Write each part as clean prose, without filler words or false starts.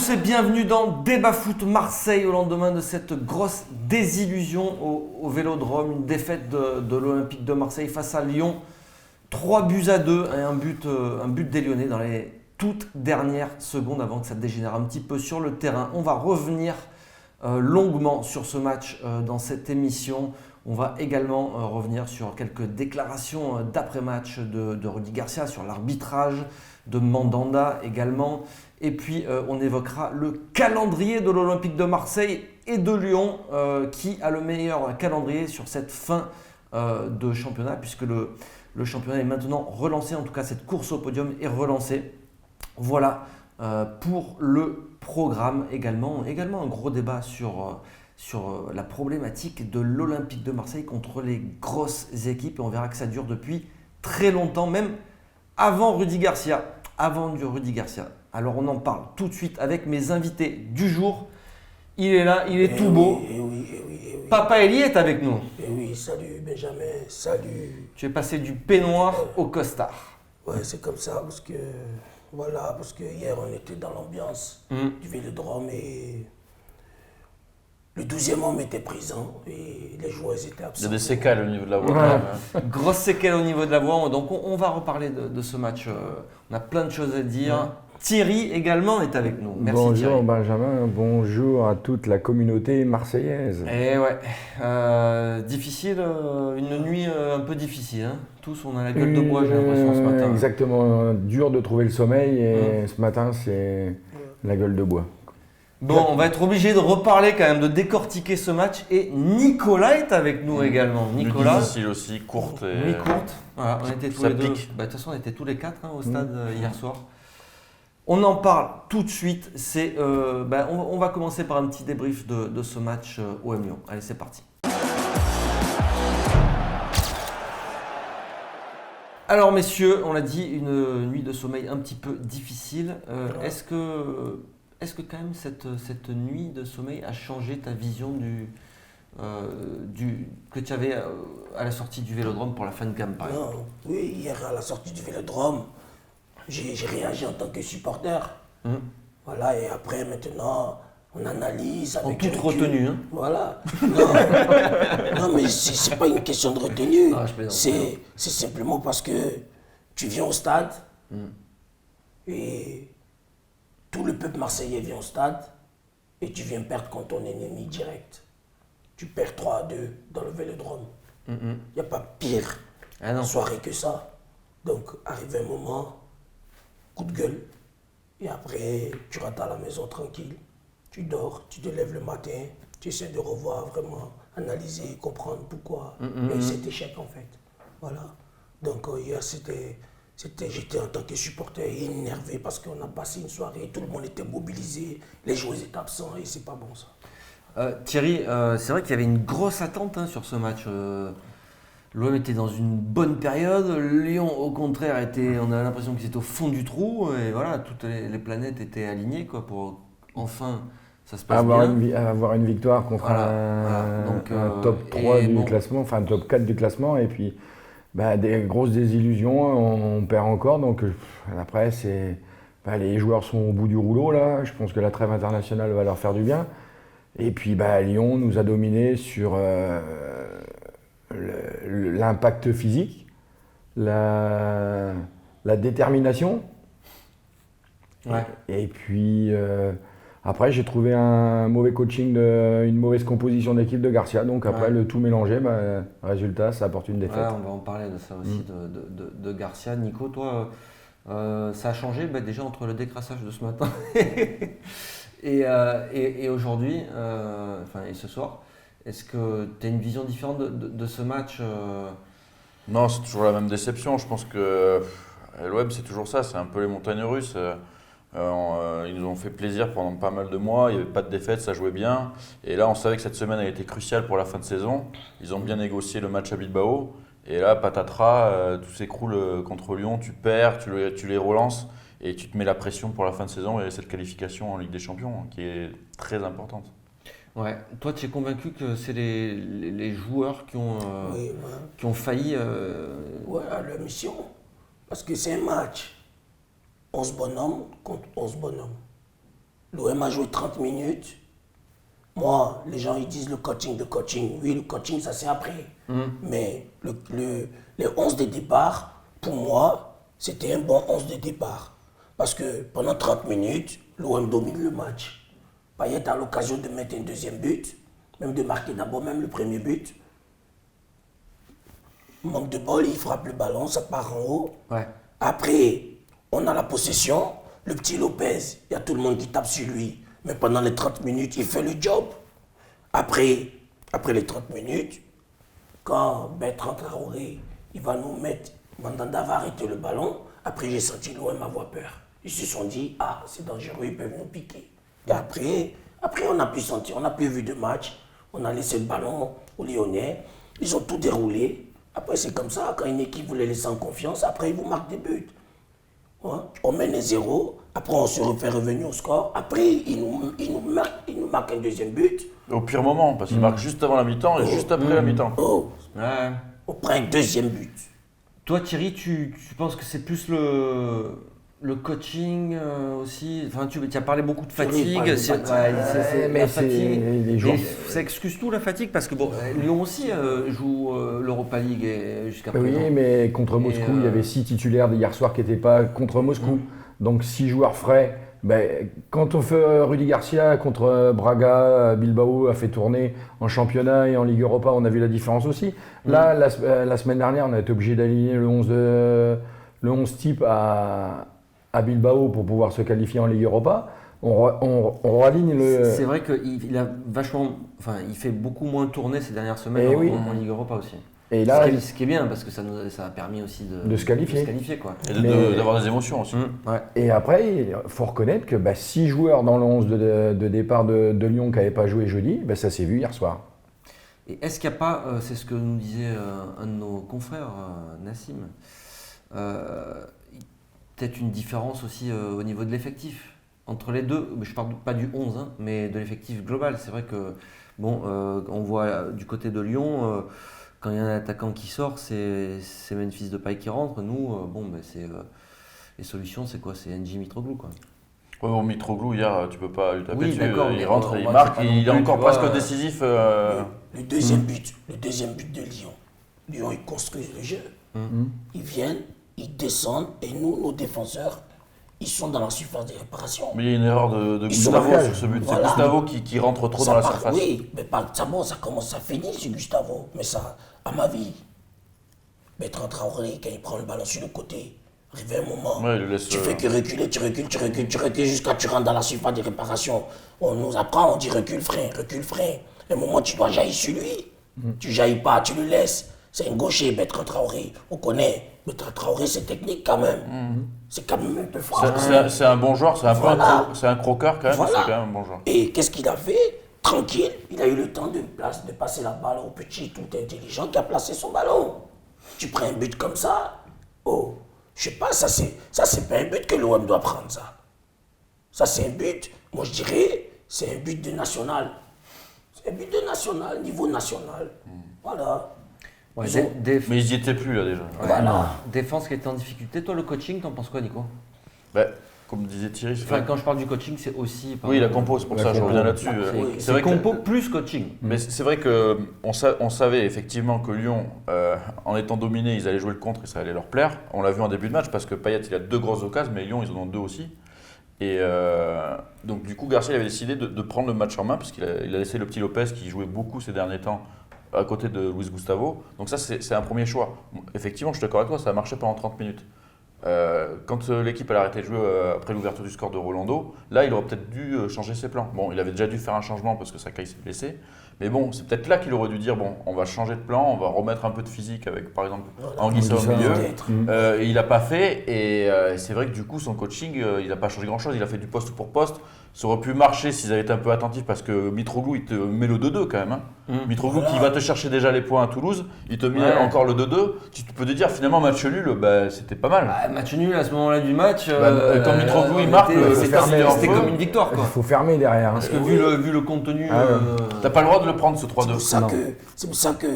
tous et bienvenue dans Débat Foot Marseille au lendemain de cette grosse désillusion au Vélodrome, une défaite de l'Olympique de Marseille face à Lyon, 3-2 et un but des Lyonnais dans les toutes dernières secondes avant que ça dégénère un petit peu sur le terrain. On va revenir longuement sur ce match dans cette émission. On va également revenir sur quelques déclarations d'après-match de Rudy Garcia, sur l'arbitrage de Mandanda également. Et puis on évoquera le calendrier de l'Olympique de Marseille et de Lyon qui a le meilleur calendrier sur cette fin de championnat, puisque le championnat est maintenant relancé, en tout cas cette course au podium est relancée. Voilà pour le programme également un gros débat sur la problématique de l'Olympique de Marseille contre les grosses équipes. Et on verra que ça dure depuis très longtemps, même avant Rudy Garcia. Alors on en parle tout de suite avec mes invités du jour. Il est là, il est tout beau. Oui. Papa Eli est avec nous. Oui, salut Benjamin, salut. Tu es passé du peignoir au costard. Ouais, c'est comme ça parce que hier on était dans l'ambiance du Vélodrome et le 12e homme était présent et les joueurs étaient absents. Il y a des séquelles au niveau de la voix. Grosse séquelle au niveau de la voix, donc on va reparler de ce match. On a plein de choses à dire. Ouais. Thierry également est avec nous. Merci bonjour Thierry. Benjamin, bonjour à toute la communauté marseillaise. Et ouais, difficile, une nuit un peu difficile. Hein. Tous on a la gueule de bois, j'ai l'impression ce matin. Exactement, dur de trouver le sommeil et ce matin c'est la gueule de bois. Bon, on va être obligé de reparler quand même, de décortiquer ce match. Et Nicolas est avec nous également. Nicolas. Difficile aussi, courte. Nuit courte. Voilà, on était tous ça les deux. pique. De toute façon, on était tous les quatre au stade hier soir. On en parle tout de suite. On va commencer par un petit débrief de ce match OM Lyon. Allez, c'est parti. Alors messieurs, on l'a dit, une nuit de sommeil un petit peu difficile. Est-ce que quand même cette nuit de sommeil a changé ta vision que tu avais à la sortie du Vélodrome pour la fin de campagne? Non, oui, hier à la sortie du Vélodrome, j'ai réagi en tant que supporter. Voilà, et après maintenant, on analyse avec en toute retenue. Hein. Voilà. Non, mais c'est pas une question de retenue. C'est simplement parce que tu viens au stade et tout le peuple marseillais vient au stade et tu viens perdre contre ton ennemi direct. Tu perds 3-2 dans le Vélodrome. Il n'y a pas pire soirée que ça. Donc, arrive un moment, coup de gueule, et après, tu rentres à la maison tranquille. Tu dors, tu te lèves le matin, tu essaies de revoir vraiment, analyser, comprendre pourquoi il y a eu cet échec en fait. Voilà. Donc, hier, j'étais en tant que supporter énervé parce qu'on a passé une soirée, tout le monde était mobilisé, les joueurs étaient absents et c'est pas bon ça. Thierry, c'est vrai qu'il y avait une grosse attente sur ce match. L'OM était dans une bonne période, Lyon au contraire on a l'impression qu'ils étaient au fond du trou et voilà, toutes les planètes étaient alignées pour enfin ça se passe bien. Avoir une victoire contre un top 3 du classement, enfin un top 4 du classement et puis des grosses désillusions, on perd encore, donc après les joueurs sont au bout du rouleau là, je pense que la trêve internationale va leur faire du bien. Et puis Lyon nous a dominés sur l'impact physique, la détermination. Ouais. Et puis après j'ai trouvé un mauvais coaching, une mauvaise composition d'équipe de Garcia. Donc après le tout mélangé, résultat ça apporte une défaite. Ouais, on va en parler de ça aussi, de Garcia. Nico, toi, ça a changé déjà entre le décrassage de ce matin et aujourd'hui, et ce soir. Est-ce que tu as une vision différente de ce match Non, c'est toujours la même déception. Je pense que l'OM, c'est toujours ça. C'est un peu les montagnes russes. Ils nous ont fait plaisir pendant pas mal de mois. Il n'y avait pas de défaite, ça jouait bien. Et là, on savait que cette semaine elle était cruciale pour la fin de saison. Ils ont bien négocié le match à Bilbao. Et là, patatras, tout s'écroule contre Lyon. Tu perds, tu les relances et tu te mets la pression pour la fin de saison et cette qualification en Ligue des Champions qui est très importante. Ouais. Toi, tu es convaincu que c'est les joueurs qui ont failli à leur mission. Parce que c'est un match. 11 bonhommes contre 11 bonhommes. L'OM a joué 30 minutes. Moi, les gens ils disent le coaching. Oui, le coaching, ça c'est après. Mais les 11 de départ, pour moi, c'était un bon 11 de départ. Parce que pendant 30 minutes, l'OM domine le match. Payet a l'occasion de mettre un deuxième but, même de marquer d'abord même le premier but. Manque de bol, il frappe le ballon, ça part en haut. Ouais. Après, on a la possession. Le petit Lopez, il y a tout le monde qui tape sur lui. Mais pendant les 30 minutes, il fait le job. Après les 30 minutes, quand Bertrand Traoré, il va nous mettre, Mandanda va arrêter le ballon. Après, j'ai senti l'OM avoir peur. Ils se sont dit, ah, c'est dangereux, ils peuvent nous piquer. Et après on a pu sentir, on n'a plus vu de match. On a laissé le ballon aux Lyonnais. Ils ont tout déroulé. Après, c'est comme ça, quand une équipe vous les laisse en confiance, après, ils vous marquent des buts. Ouais. On mène les 0, après, on se refait revenir au score. Après, ils nous marquent un deuxième but. Au pire moment, parce qu'il marque juste avant la mi-temps et juste après la mi-temps. Ouais. On prend un deuxième but. Toi, Thierry, tu penses que c'est plus le coaching aussi. Enfin, tu as parlé beaucoup de fatigue. La fatigue. Les jours. Ça excuse tout la fatigue parce que bon, Lyon aussi joue l'Europa League jusqu'à présent. Oui, mais contre Moscou, il y avait 6 titulaires d'hier soir qui n'étaient pas contre Moscou. Donc 6 joueurs frais. Quand on fait Rudy Garcia contre Braga, Bilbao a fait tourner en championnat et en Ligue Europa, on a vu la différence aussi. Là, la semaine dernière, on a été obligé d'aligner le 11 type à Bilbao pour pouvoir se qualifier en Ligue Europa. On raligne le... C'est vrai qu'il a vachement... Enfin, il fait beaucoup moins tourner ces dernières semaines en Ligue Europa aussi. Et là, ce qui est bien, parce que ça a permis aussi de se qualifier. Quoi. Et d'avoir des émotions aussi. Ouais. Et après, il faut reconnaître que 6 joueurs dans le 11 de départ de Lyon qui n'avaient pas joué jeudi, ça s'est vu hier soir. Et est-ce qu'il n'y a pas, c'est ce que nous disait un de nos confrères, Nassim, peut-être une différence aussi au niveau de l'effectif entre les deux. Je ne parle pas du 11, mais de l'effectif global. C'est vrai que, on voit du côté de Lyon... quand il y a un attaquant qui sort, c'est Memphis Depay qui rentre. Nous, les solutions, c'est quoi? C'est NJ Mitroglou, quoi. Ouais, bon, Mitroglou, hier, tu peux pas lui taper dessus. Il rentre, il on marque, il est encore presque décisif. Le deuxième but de Lyon. Lyon, ils construisent le jeu. Ils viennent, ils descendent, et nous, nos défenseurs, ils sont dans la surface de réparation. Mais il y a une erreur de Gustavo sur ce but. Voilà. C'est Gustavo qui rentre trop dans la surface. Oui, mais ça commence, ça finit sur Gustavo. Mais ça, à ma vie, Bertrand Traoré, quand il prend le ballon sur le côté, arrivé un moment, tu fais que reculer, tu recules jusqu'à tu rentres dans la surface de réparation. On nous apprend, on dit recule frein. À un moment, tu dois jaillir sur lui. Tu jaillis pas, tu le laisses. C'est un gaucher, Bertrand Traoré. On connaît. Bertrand Traoré, c'est technique quand même. C'est quand même un peu fort. C'est un bon joueur, c'est un croqueur quand même, c'est quand même un bon joueur. Et qu'est-ce qu'il a fait? Tranquille, il a eu le temps de passer la balle au petit tout intelligent qui a placé son ballon. Tu prends un but comme ça, je sais pas, ça c'est pas un but que l'OM doit prendre, ça. Ça c'est un but, moi je dirais, c'est un but de national. C'est un but de national, niveau national. Voilà. Ouais, mais ils n'y étaient plus là déjà. Voilà. Défense qui était en difficulté. Toi, le coaching, t'en penses quoi, Nico? Comme disait Thierry, quand je parle du coaching, c'est aussi... Oui, la compo, c'est pour ça que je reviens là-dessus. C'est vrai compo plus coaching. Mais c'est vrai qu'on savait effectivement que Lyon, en étant dominé, ils allaient jouer le contre et ça allait leur plaire. On l'a vu en début de match parce que Payet, il a 2 grosses occasions, mais Lyon, ils en ont 2 aussi. Et donc du coup, Garcia avait décidé de prendre le match en main parce qu'il a laissé le petit Lopez qui jouait beaucoup ces derniers temps à côté de Luis Gustavo. Donc ça, c'est un premier choix. Effectivement, je suis d'accord avec toi, ça a marché pendant 30 minutes. Quand l'équipe a arrêté de jouer après l'ouverture du score de Rolando, là, il aurait peut-être dû changer ses plans. Bon, il avait déjà dû faire un changement parce que Sakai s'est blessé. Mais bon, c'est peut-être là qu'il aurait dû dire, on va changer de plan, on va remettre un peu de physique avec, par exemple, Anguissa au milieu. Et il n'a pas fait. Et c'est vrai que du coup, son coaching, il n'a pas changé grand-chose. Il a fait du poste pour poste. Ça aurait pu marcher s'ils avaient été un peu attentifs parce que Mitroglou, il te met le 2-2 quand même. Mitroglou qui va te chercher déjà les points à Toulouse, il te met encore le 2-2. Tu peux te dire finalement match nul, c'était pas mal. Match nul à ce moment-là du match. Quand Mitroglou il marque, c'était comme une victoire. Il faut fermer derrière. Parce que vu le contenu. T'as pas le droit de le prendre ce 3-2. C'est pour ça que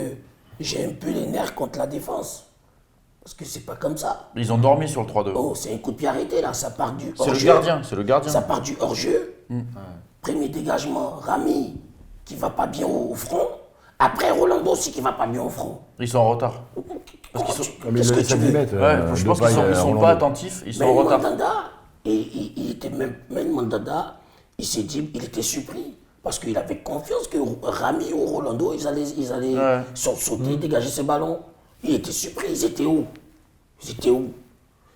j'ai un peu les nerfs contre la défense. Parce que c'est pas comme ça. Ils ont dormi sur le 3-2. C'est un coup de pied arrêté là, ça part du hors-jeu. C'est le gardien. Ça part du hors-jeu, Premier dégagement, Rami, qui va pas bien au front. Après, Rolando aussi qui va pas bien au front. Ils sont en retard. Qu'est-ce que tu veux? Je pense qu'ils sont pas attentifs, ils sont en retard. Mandanda, il était même Mandanda, il s'est dit, il était surpris. Parce qu'il avait confiance que Rami ou Rolando, ils allaient sauter, dégager ces ballons. Il était surpris, ils étaient où?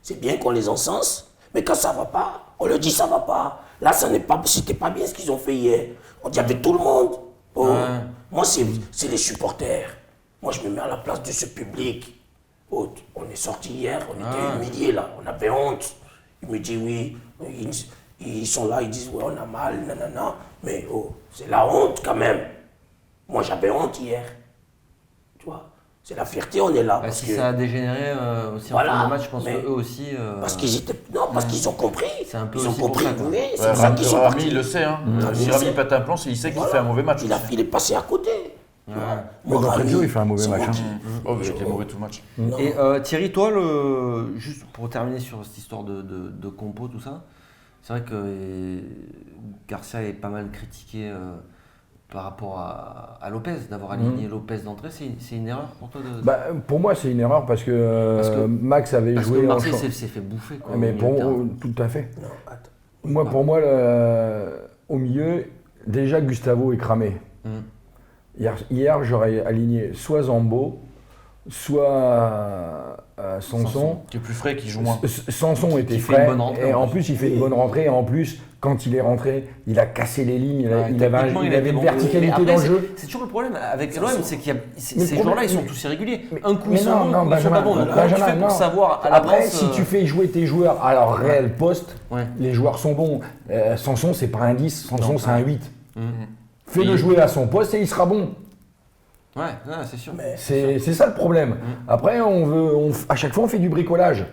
C'est bien qu'on les encense, mais quand ça va pas, on leur dit ça va pas. Là, c'était pas bien ce qu'ils ont fait hier. On dit avec tout le monde. Moi, c'est les supporters. Moi, je me mets à la place de ce public. On est sorti hier, on était humiliés là, on avait honte. Il me dit oui, ils sont là, ils disent ouais, on a mal, nanana. Mais c'est la honte quand même. Moi, j'avais honte hier. Tu vois, c'est la fierté, on est là. Si ça a dégénéré aussi en fin de match, je pense qu'eux aussi. Parce qu'ils ont compris. C'est un peu ils ont aussi compris. pour ça, Oui, c'est pour ça qu'ils sont partis. Rami, il le sait. Si Rami pète un plomb, il sait qu'il fait un mauvais match. Il est passé à côté. Mais d'entrée de jeu, il fait un mauvais match. Il était mauvais tout le match. Et Thierry, toi, juste pour terminer sur cette histoire de compo, tout ça, c'est vrai que Garcia est pas mal critiqué par rapport à Lopez, d'avoir aligné Lopez d'entrée. C'est une erreur pour toi Pour moi, c'est une erreur parce que Max avait joué. Parce que Marseille s'est fait bouffer. Quoi, mais tout à fait. Non, pour moi, au milieu, déjà Gustavo est cramé. Hier, j'aurais aligné soit Zambo, soit Sanson. Qui est plus frais, qui joue moins. Sanson était frais. Et en plus, il fait une bonne rentrée. Et en plus, quand il est rentré, il a cassé les lignes. Il avait une verticalité dans le jeu. C'est toujours le problème avec l'OM, c'est qu'il y a ces joueurs-là, ils sont tous irréguliers. Un coup, ils sont bons, non, ils sont pas bons. Donc, comment tu fais pour savoir à Après, l'avance si tu fais jouer tes joueurs à leur réel poste, les joueurs sont bons. Sanson, c'est pas un 10. Sanson, c'est un 8. Fais-le jouer à son poste et il sera bon. Ouais, c'est sûr. C'est ça le problème. Après, à chaque fois, on fait du bricolage.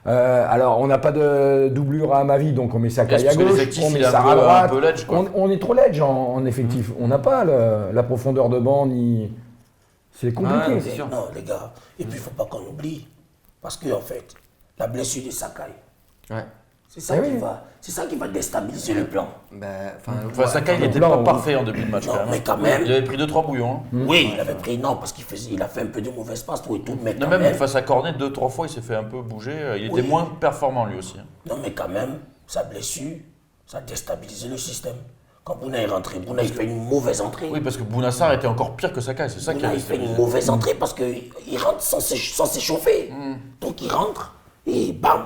Alors, on n'a pas de doublure à Amavi, donc on met Sakai à gauche, on met ça à droite. On est trop ledge en effectif. On n'a pas la profondeur de banc, ni... C'est compliqué. C'est sûr. Non, les gars. Et puis, il ne faut pas qu'on oublie. Parce que, en fait, la blessure de Sakai, c'est ça qui va déstabiliser le plan. Sakai, il n'était pas parfait en début de match. Mais quand même. Il avait pris 2-3 bouillons. Oui, il avait pris, parce qu'il a fait un peu de mauvaises passes, tout et tout. Mais même face à Cornet, 2-3 fois, il s'est fait un peu bouger. Il était moins performant lui aussi. Non, mais quand même, sa blessure, ça a déstabilisé le système. Quand Bouna est rentré, Bouna il fait une mauvaise entrée. Oui, parce que Bounassar était encore pire que Sakai, c'est ça qui a il fait une mauvaise entrée parce qu'il rentre sans s'échauffer. Donc il rentre. Et bam!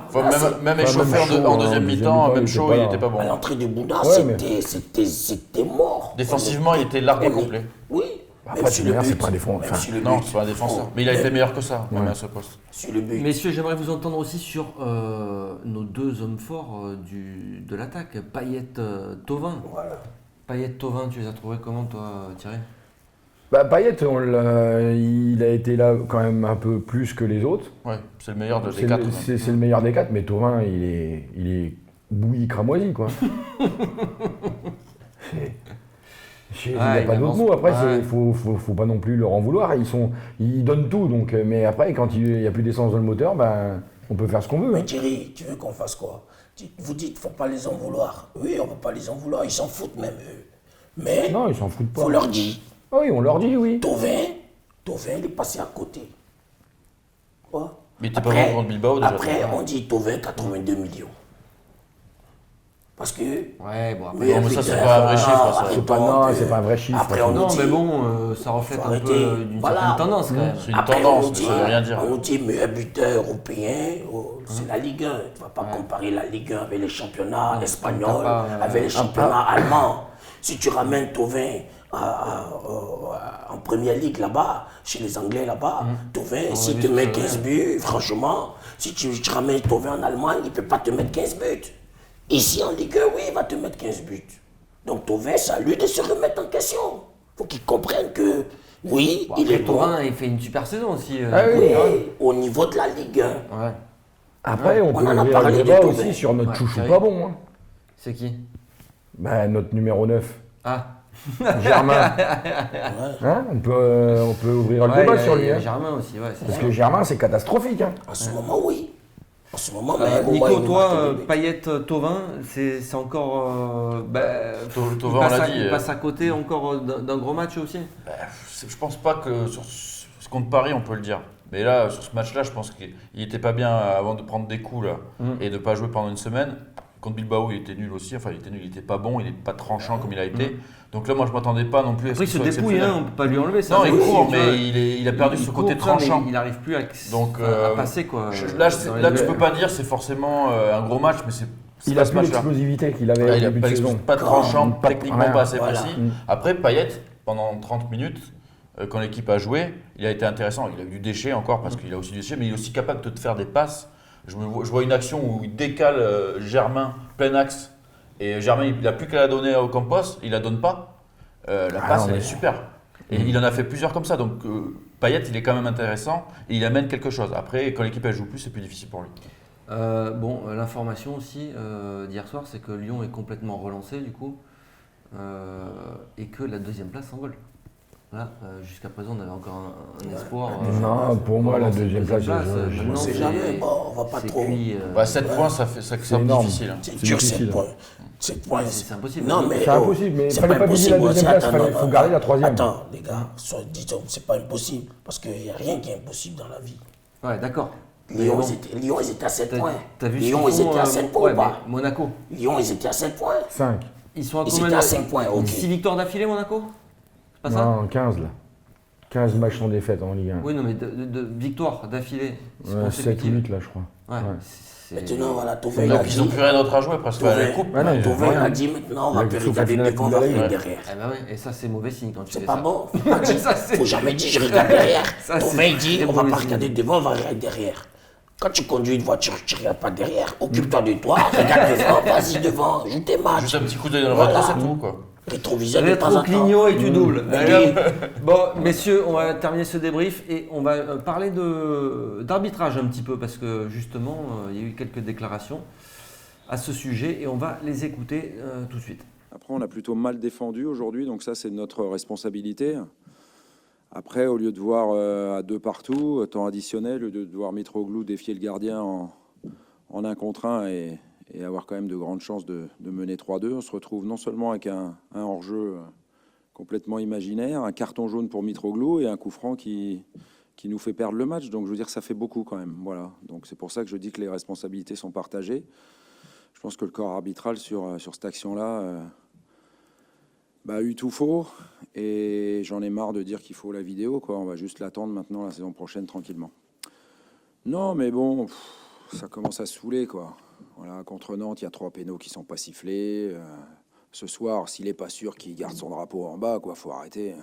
Même échauffé en deuxième mi-temps, même chaud, il n'était pas bon. À l'entrée de Bouna, c'était mort. Défensivement, il était large complet. Oui. Après, c'est pas un défenseur. Non, c'est pas un défenseur. Mais il a été meilleur que ça, même à ce poste. Sur le but. Messieurs, j'aimerais vous entendre aussi sur nos deux hommes forts de l'attaque, Payet-Thauvin. Voilà. Payet-Thauvin, tu les as trouvés comment, toi, Thierry? Payet, il a été là quand même un peu plus que les autres. Ouais, c'est le meilleur des quatre. C'est le meilleur des quatre, mais Thauvin, il est bouilli cramoisi, quoi. Il n'y a pas d'autre mot. Après, il faut pas non plus leur en vouloir. Ils donnent tout, donc. Mais après, quand il n'y a plus d'essence dans le moteur, on peut faire ce qu'on veut. Mais Thierry, tu veux qu'on fasse quoi? Vous dites, faut pas les en vouloir. Oui, on ne va pas les en vouloir. Ils s'en foutent même eux. Mais non, ils s'en foutent pas. Faut leur dire. Oui, on leur dit, oui. Thauvin, il est passé à côté. Quoi? Mais il n'était pas bon contre Bilbao déjà. Après, on dit Thauvin, 82 millions. Parce que. Ouais, bon, après. Non, mais ça, c'est pas un vrai chiffre. C'est pas un vrai chiffre. Après, on mais bon, ça reflète un peu d'une certaine tendance quand même. C'est une tendance, mais ça veut rien dire. On dit meilleur buteur européen, c'est la Ligue 1. Tu ne vas pas comparer la Ligue 1 avec les championnats espagnols, avec les championnats allemands. Si tu ramènes Thauvin en première ligue là-bas, chez les Anglais là-bas, Thauvin, s'il te met 15 buts, franchement, si tu ramènes Thauvin en Allemagne, il ne peut pas te mettre 15 buts. Ici en Ligue 1, oui, il va te mettre 15 buts. Donc Thauvin, c'est à lui de se remettre en question. Il faut qu'il comprenne que, oui, il est bon. Thauvin, il fait une super saison aussi. Oui, au niveau de la Ligue 1. Ouais. Après, on peut ouvrir le débat aussi sur notre chouchou pas bon. Hein. C'est qui? Notre numéro 9. Ah. Germain. Hein, on peut ouvrir le débat sur lui. Germain aussi, ouais. Parce que Germain, c'est catastrophique. Hein. En ce moment, oui. En ce moment, Nico, toi, Payet, Thauvin, c'est encore. Thauvin, on l'a dit. Il passe à côté encore d'un gros match aussi. Je pense pas que sur ce contre Paris, on peut le dire. Mais là, sur ce match-là, je pense qu'il n'était pas bien avant de prendre des coups là, et de ne pas jouer pendant une semaine. Contre Bilbao, il était nul aussi. Enfin, il était nul, il n'était pas bon, il n'est pas tranchant comme il a été. Donc là, moi, je ne m'attendais pas non plus à ce qu'il soit exceptionnel. Après, il se dépouille, on ne peut pas lui enlever ça. Non, il court, mais il a perdu ce côté tranchant. Il n'arrive plus à passer, quoi. Là, tu ne peux pas dire c'est forcément un gros match, mais c'est. Il a plus l'explosivité qu'il avait au début de saison. Pas de tranchant, techniquement pas assez précis. Après, Payet, pendant 30 minutes, quand l'équipe a joué, il a été intéressant. Il a eu du déchet encore parce qu'il a aussi du déchet, mais il est aussi capable de te faire des passes. Je vois une action où il décale Germain plein axe et Germain il n'a plus qu'à la donner au Campos, il la donne pas. La passe elle est super. Et il en a fait plusieurs comme ça. Donc Payet il est quand même intéressant et il amène quelque chose. Après quand l'équipe elle joue plus c'est plus difficile pour lui. L'information aussi d'hier soir c'est que Lyon est complètement relancé du coup et que la deuxième place s'envole. Là, jusqu'à présent, on avait encore un espoir. Non, pour moi, la deuxième place, je ne sais jamais. On va pas trop. 7 points, ça semble difficile. C'est dur, 7 points. 7 points. C'est impossible. Non, mais c'est impossible, mais il ne fallait pas viser la deuxième place, il faut garder la troisième. Attends, les gars, disons, c'est pas impossible, parce qu'il n'y a rien qui est impossible dans la vie. Ouais, d'accord. Lyon, ils étaient à 7 points. Lyon, ils étaient à 7 points ou pas? Monaco. Lyon, ils étaient à 7 points. 5. Ils sont à combien? Ils étaient à 5 points, ok. 6 victoires d'affilée, Monaco? Pas ça? Non, 15 là. 15 matchs sans défaite en Ligue 1. Oui, non, mais de victoires d'affilée. 7 ou 8 là, je crois. Ouais. Maintenant, voilà, Thauvin. Donc, ils n'ont plus rien d'autre à jouer presque. Thauvin a dit maintenant, on va plus regarder devant, on va regarder derrière. Et ça, c'est mauvais signe quand tu fais ça. C'est pas bon. Faut jamais dire je regarde derrière. Thauvin dit on va pas regarder devant, on va regarder derrière. Quand tu conduis une voiture, tu ne regardes pas derrière. Occupe-toi de toi, regarde devant, vas-y devant, joue tes matchs. Juste un petit coup d'œil dans le rétro, c'est tout quoi. Rétroviseur de temps en temps. Clignot et tu doubles. Bon, messieurs, on va terminer ce débrief et on va parler d'arbitrage un petit peu parce que justement, il y a eu quelques déclarations à ce sujet et on va les écouter tout de suite. Après, on a plutôt mal défendu aujourd'hui, donc ça, c'est notre responsabilité. Après, au lieu de voir à 2 partout, temps additionnel, au lieu de voir Mitroglou défier le gardien en 1 contre 1 et avoir quand même de grandes chances de mener 3-2, on se retrouve non seulement avec un hors-jeu complètement imaginaire, un carton jaune pour Mitroglou et un coup franc qui nous fait perdre le match. Donc je veux dire, ça fait beaucoup quand même. Voilà. Donc c'est pour ça que je dis que les responsabilités sont partagées. Je pense que le corps arbitral sur cette action-là a eu tout faux. Et j'en ai marre de dire qu'il faut la vidéo, quoi. On va juste l'attendre maintenant la saison prochaine tranquillement. Non, mais bon, ça commence à saouler, quoi. Voilà, contre Nantes, il y a 3 pénaux qui sont pas sifflés. Ce soir, s'il n'est pas sûr qu'il garde son drapeau en bas, quoi, faut arrêter.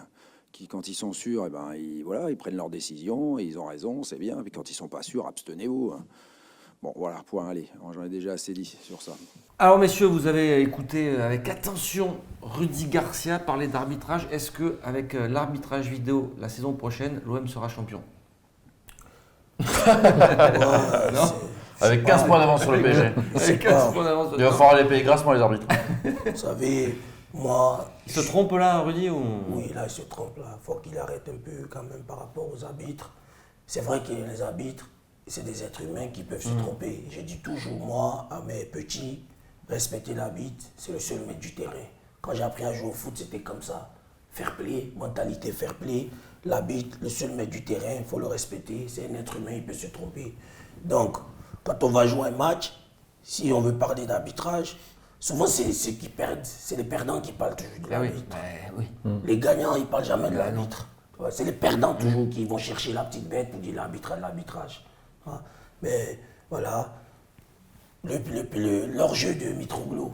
Quand ils sont sûrs, ils prennent leurs décisions, et ils ont raison, c'est bien. Et puis quand ils sont pas sûrs, abstenez-vous. Bon, voilà, point, allez, j'en ai déjà assez dit sur ça. Alors messieurs, vous avez écouté avec attention Rudy Garcia parler d'arbitrage. Est-ce que avec l'arbitrage vidéo la saison prochaine, l'OM sera champion? Non. Avec 15 points d'avance sur le PSG. Il va falloir les payer grassement les arbitres. Vous savez, moi... Il se trompe là, Rudy ou... Oui, là, il se trompe là. Il faut qu'il arrête un peu quand même par rapport aux arbitres. C'est vrai que les arbitres, c'est des êtres humains qui peuvent se tromper. Je dis toujours, moi, à mes petits, respecter l'arbitre, c'est le seul maître du terrain. Quand j'ai appris à jouer au foot, c'était comme ça. Fair play, mentalité fair play. L'arbitre, le seul maître du terrain, il faut le respecter. C'est un être humain, il peut se tromper. Donc, quand on va jouer un match, si on veut parler d'arbitrage, souvent c'est ceux qui perdent, c'est les perdants qui parlent toujours de l'arbitre. Les gagnants, ils ne parlent jamais de l'arbitre. C'est les perdants toujours qui vont chercher la petite bête pour dire l'arbitrage. Mais voilà, l'hors-jeu de Mitroglou.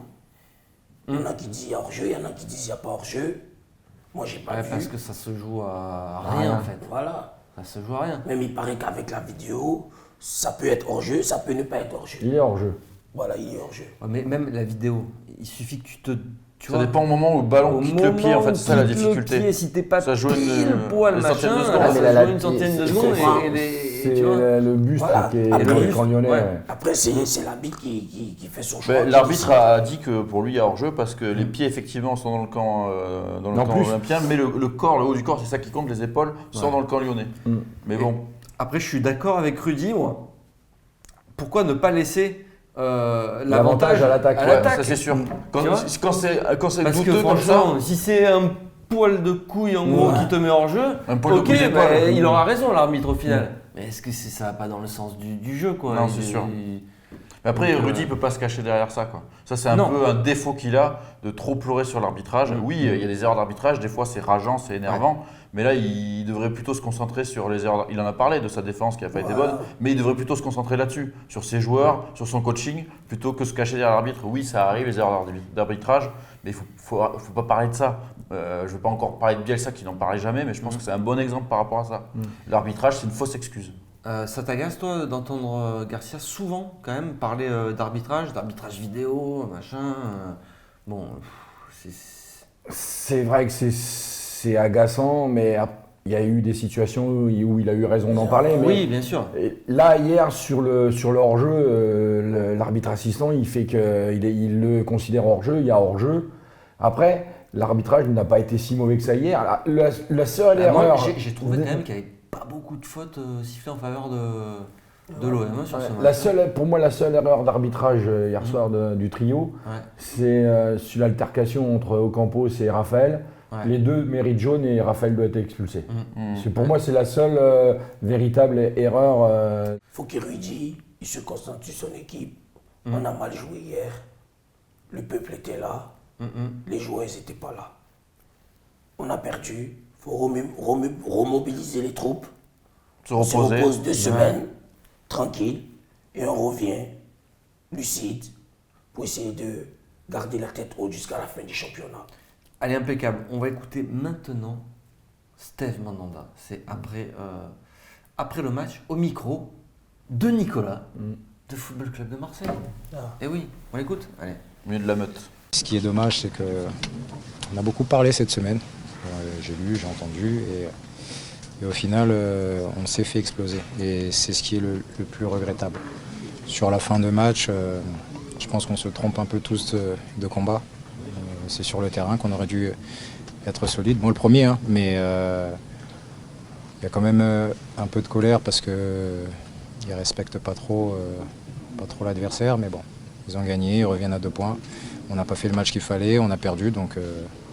Il y en a qui disent hors-jeu, il y en a qui disent il n'y a pas hors-jeu. Moi, j'ai pas vu. Parce que ça se joue à rien en fait. Voilà. Ça se joue à rien. Même il paraît qu'avec la vidéo, ça peut être hors-jeu, ça peut ne pas être hors-jeu. Il est hors-jeu. Voilà, il est hors-jeu. Mais même la vidéo, il suffit que tu te... Ça dépend au moment où le ballon quitte le pied, en fait, c'est ça la difficulté. Pied, si t'es pas ça joue pile poil machin, ça joue une centaine de secondes. C'est le buste qui est l'écran lyonnais. Après, c'est l'arbitre qui fait son choix. L'arbitre a dit que pour lui, il y a hors-jeu parce que les pieds, effectivement, sont dans le camp olympien, mais le corps, le haut du corps, c'est ça qui compte, les épaules, sont dans le camp lyonnais. Mais bon. Après, je suis d'accord avec Rudy, moi. pourquoi ne pas laisser l'avantage à l'attaque. Ça c'est sûr. Quand c'est parce douteux que comme ça, si c'est un poil de couille en gros qui te met hors jeu, ok, il aura raison l'arbitre au final. Mais est-ce que ça va pas dans le sens du jeu quoi? Non, c'est sûr. Mais après, Rudy ne peut pas se cacher derrière ça, quoi. Ça, c'est un peu un défaut qu'il a de trop pleurer sur l'arbitrage. Oui, il y a des erreurs d'arbitrage, des fois c'est rageant, c'est énervant, mais là, il devrait plutôt se concentrer sur les erreurs. Il en a parlé de sa défense qui n'a pas été bonne, mais il devrait plutôt se concentrer là-dessus, sur ses joueurs, sur son coaching, plutôt que se cacher derrière l'arbitre. Oui, ça arrive, les erreurs d'arbitrage, mais il ne faut pas parler de ça. Je ne vais pas encore parler de Bielsa qui n'en parlait jamais, mais je pense que c'est un bon exemple par rapport à ça. L'arbitrage, c'est une fausse excuse. Ça t'agace toi d'entendre Garcia souvent quand même parler d'arbitrage vidéo, machin. Bon, c'est vrai que c'est agaçant, mais il y a eu des situations où il a eu raison d'en parler. Mais oui, bien sûr. Là hier sur le hors-jeu, l'arbitre assistant il fait qu'il le considère hors-jeu, il y a hors-jeu. Après, l'arbitrage n'a pas été si mauvais que ça hier. La seule erreur. J'ai trouvé quand même qu'il y avait pas beaucoup de fautes sifflées en faveur de l'OM sur ce match. Pour moi, la seule erreur d'arbitrage hier soir du trio, c'est sur l'altercation entre Ocampos et Raphaël. Les deux méritent jaune et Raphaël doit être expulsé. Pour moi, c'est la seule véritable erreur. Faut que Rudy il se concentre sur son équipe. On a mal joué hier. Le peuple était là. Les joueurs n'étaient pas là. On a perdu. Il faut remobiliser les troupes. On se repose 2 semaines, tranquille, et on revient lucide pour essayer de garder la tête haute jusqu'à la fin du championnat. Allez, impeccable. On va écouter maintenant Steve Mandanda. C'est après le match, au micro de Nicolas, de Football Club de Marseille. Et oui, on l'écoute. Allez. Mieux de la meute. Ce qui est dommage, c'est qu'on a beaucoup parlé cette semaine. J'ai lu, j'ai entendu, et au final, on s'est fait exploser. Et c'est ce qui est le plus regrettable. Sur la fin de match, je pense qu'on se trompe un peu tous de combat. C'est sur le terrain qu'on aurait dû être solide. Bon, le premier, hein, mais il y a quand même un peu de colère parce qu'ils ne respectent pas trop l'adversaire. Mais bon, ils ont gagné, ils reviennent à 2 points. On n'a pas fait le match qu'il fallait, on a perdu. Donc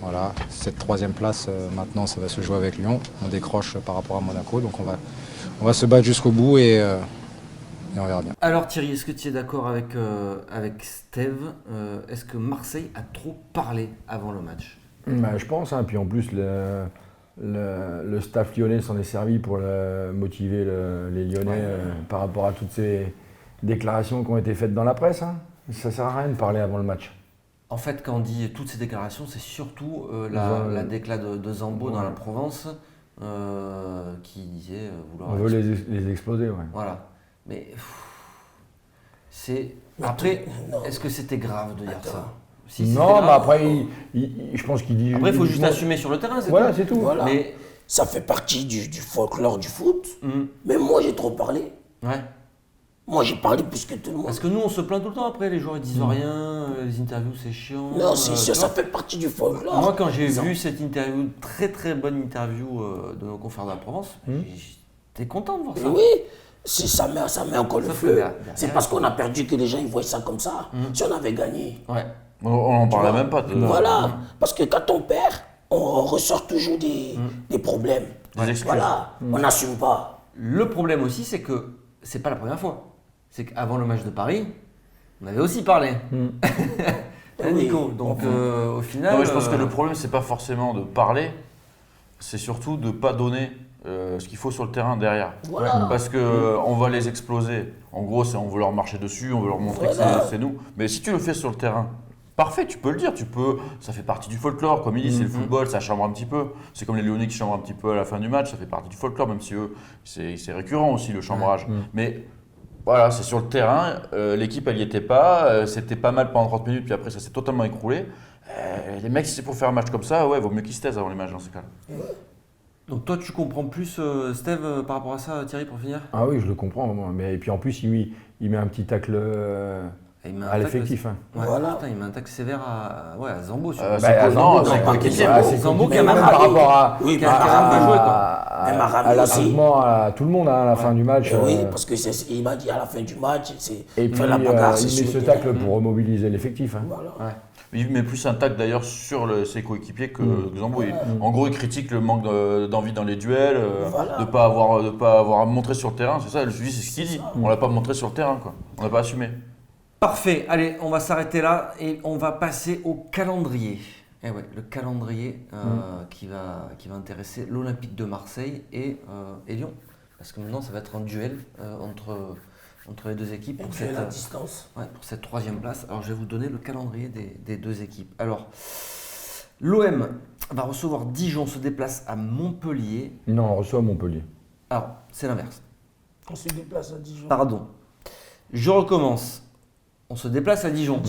voilà, cette 3e place, maintenant, ça va se jouer avec Lyon. On décroche par rapport à Monaco. Donc on va se battre jusqu'au bout et on verra bien. Alors Thierry, est-ce que tu es d'accord avec Steve? Est-ce que Marseille a trop parlé avant le match? Je pense, hein. Puis en plus le staff lyonnais s'en est servi pour motiver les Lyonnais par rapport à toutes ces déclarations qui ont été faites dans la presse. Hein. Ça ne sert à rien de parler avant le match. En fait, quand on dit toutes ces déclarations, c'est surtout la déclat de Zambo dans la Provence qui disait vouloir... On veut les exploser, ouais. Voilà. Mais après, est-ce que c'était grave de dire ça? Non, mais après, je pense qu'il dit... Après, il faut juste assumer sur le terrain, c'est tout. C'est tout. Voilà. Mais... Ça fait partie du folklore du foot. Mais moi, j'ai trop parlé. Ouais. Moi, j'ai parlé plus que tout le monde. Parce que nous, on se plaint tout le temps après, les joueurs ils disent rien, les interviews c'est chiant. Non, c'est sûr, ça fait partie du folklore. Moi, quand j'ai vu cette interview, très très bonne interview de nos confrères de la Provence, j'étais content de voir ça. Oui, ça met encore le feu. C'est parce qu'on a perdu que les gens ils voient ça comme ça. Si on avait gagné. Ouais. On n'en parlait même pas. Voilà, parce que quand on perd, on ressort toujours des problèmes. Des excuses. Voilà, on n'assume pas. Le problème aussi, c'est que c'est pas la première fois. C'est qu'avant le match de Paris, on avait aussi parlé. Hein, Nico. Donc au final. Non, mais je pense que le problème, c'est pas forcément de parler, c'est surtout de ne pas donner ce qu'il faut sur le terrain derrière. Voilà. Parce qu'on va les exploser. En gros, on veut leur marcher dessus, on veut leur montrer que c'est nous. Mais si tu le fais sur le terrain, parfait, tu peux le dire, ça fait partie du folklore, comme il dit, c'est le football, ça chambre un petit peu. C'est comme les Lyonnais qui chambrent un petit peu à la fin du match, ça fait partie du folklore, même si eux, c'est récurrent aussi le chambrage. Mais voilà, c'est sur le terrain, l'équipe elle n'y était pas, c'était pas mal pendant 30 minutes, puis après ça s'est totalement écroulé. Les mecs, si c'est pour faire un match comme ça, vaut mieux qu'ils se taisent avant les matchs dans ces cas-là. Donc toi, tu comprends plus, Steve, par rapport à ça, Thierry, pour finir? Ah oui, je le comprends. Moi. Mais et puis en plus, il met un petit tacle à l'effectif. Ouais, Voilà. Putain, il met un tacle sévère à Zambo. Sur Zambo qui a même par rapport à Oui, qui a quand même joué, quoi. à l'attroupement à tout le monde à la fin du match. Oui, parce qu'il m'a dit à la fin du match, et puis la bagarre, il met ce tacle pour remobiliser l'effectif. Voilà. Ouais. Il met plus un tacle d'ailleurs sur ses coéquipiers que Zambo. En gros, il critique le manque d'envie dans les duels, de pas avoir montré sur le terrain. C'est ça, lui, c'est ce qu'il dit. On l'a pas montré sur le terrain, quoi. On l'a pas assumé. Parfait, allez, on va s'arrêter là et on va passer au calendrier. Eh ouais, le calendrier qui va intéresser l'Olympique de Marseille et Lyon. Parce que maintenant, ça va être un duel entre les deux équipes pour la distance. Pour cette 3e place. Alors, je vais vous donner le calendrier des deux équipes. Alors, l'OM va recevoir Dijon, se déplace à Montpellier. Non, on reçoit Montpellier. Alors, c'est l'inverse. On se déplace à Dijon. Pardon. Je recommence. On se déplace à Dijon.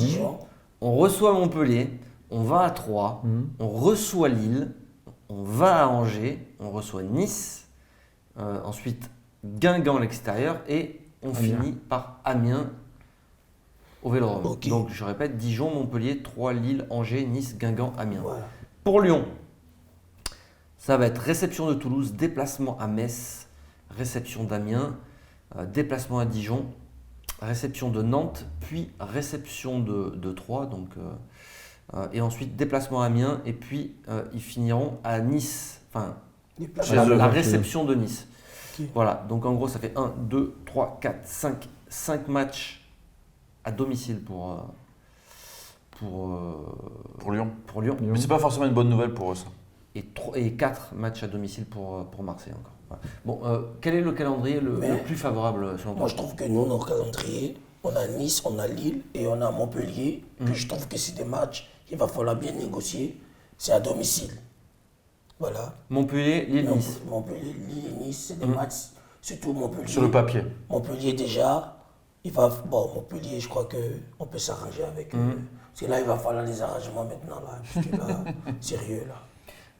On reçoit Montpellier. On va à Troyes. On reçoit Lille. On va à Angers. On reçoit Nice. Ensuite, Guingamp à l'extérieur. Et on finit par Amiens au Vélodrome. Okay. Donc, je répète, Dijon, Montpellier, Troyes, Lille, Angers, Nice, Guingamp, Amiens. Voilà. Pour Lyon, ça va être réception de Toulouse, déplacement à Metz, réception d'Amiens, déplacement à Dijon, réception de Nantes, puis réception de Troyes. Donc, et ensuite, déplacement à Amiens, et puis ils finiront à Nice. Enfin, la réception de Nice. Okay. Voilà, donc en gros, ça fait 1, 2, 3, 4, 5 matchs à domicile pour Lyon. Lyon. Mais c'est pas forcément une bonne nouvelle pour eux, ça. Et 4 matchs à domicile pour Marseille encore. Voilà. Bon, quel est le calendrier le plus favorable selon toi? Moi, je trouve que nous, notre calendrier, on a Nice, on a Lille et on a Montpellier. Que je trouve que c'est des matchs qu'il va falloir bien négocier. C'est à domicile. Voilà. Montpellier, Lille, Nice. Montpellier, Lille et Nice, c'est des matchs, surtout Montpellier. Sur le papier. Montpellier déjà, Montpellier, je crois qu'on peut s'arranger avec eux. Parce que là, il va falloir des arrangements maintenant, là. Parce que là, sérieux, là.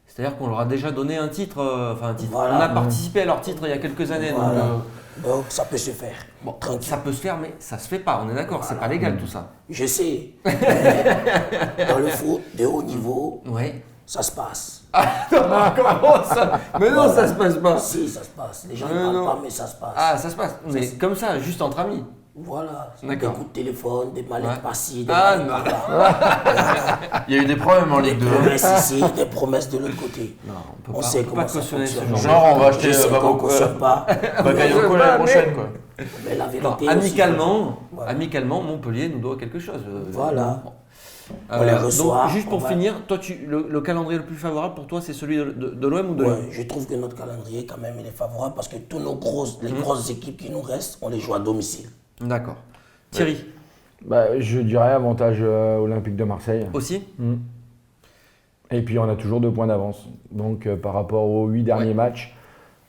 C'est-à-dire qu'on leur a déjà donné un titre, Voilà. On a participé à leur titre il y a quelques années. Voilà. Donc ça peut se faire. Bon, ça peut se faire, mais ça se fait pas, on est d'accord, c'est pas légal tout ça. Je sais. Dans le foot de haut niveau, ça se passe. Comment ça? Mais non, ça se passe pas. Si, ça se passe. Les gens ne parlent pas, mais ça se passe. Ah, ça se passe. Mais comme ça, juste entre amis. Voilà. Des coups de téléphone, des mallettes par-ci, des Ah, mallettes non. par-là. Il y a eu des problèmes en Ligue 2. Des promesses ici, des promesses de l'autre côté. Non, on On sait comment ça cautionner ce fonctionne. genre. Genre, on va acheter Je sais qu'on ne cautionne pas. Bakayoko l'année prochaine, quoi. Mais la vérité Non, aussi, amicalement, Montpellier nous doit quelque chose. Voilà. On les reçoit. Donc, juste pour finir, toi, le calendrier le plus favorable pour toi, c'est celui de l'OM ou de Lyon? Je trouve que notre calendrier, quand même, il est favorable parce que tous les grosses équipes qui nous restent, on les joue à domicile. D'accord. Thierry Je dirais avantage Olympique de Marseille. aussi. Et puis on a toujours 2 points d'avance. Donc par rapport aux 8 derniers matchs,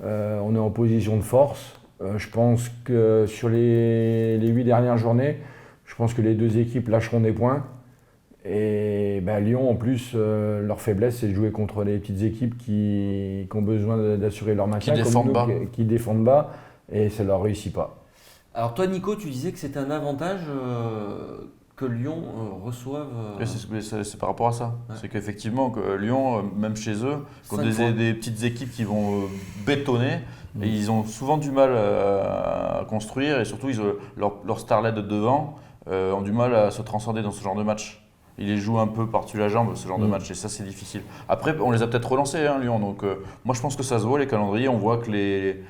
on est en position de force. Je pense que sur les 8 dernières journées, je pense que les 2 équipes lâcheront des points. Et Lyon, en plus, leur faiblesse, c'est de jouer contre les petites équipes qui ont besoin d'assurer leur maintien, qui défendent bas, et ça ne leur réussit pas. Alors toi, Nico, tu disais que c'était un avantage que Lyon reçoive. C'est par rapport à ça. Ouais. C'est qu'effectivement, que Lyon, même chez eux, contre des petites équipes qui vont bétonner, et ils ont souvent du mal à construire, et surtout leur starlet de devant ont du mal à se transcender dans ce genre de match. Ils les jouent un peu par-dessus la jambe, ce genre de match, et ça c'est difficile. Après, on les a peut-être relancés, Lyon, donc moi je pense que ça se voit, les calendriers. On voit que les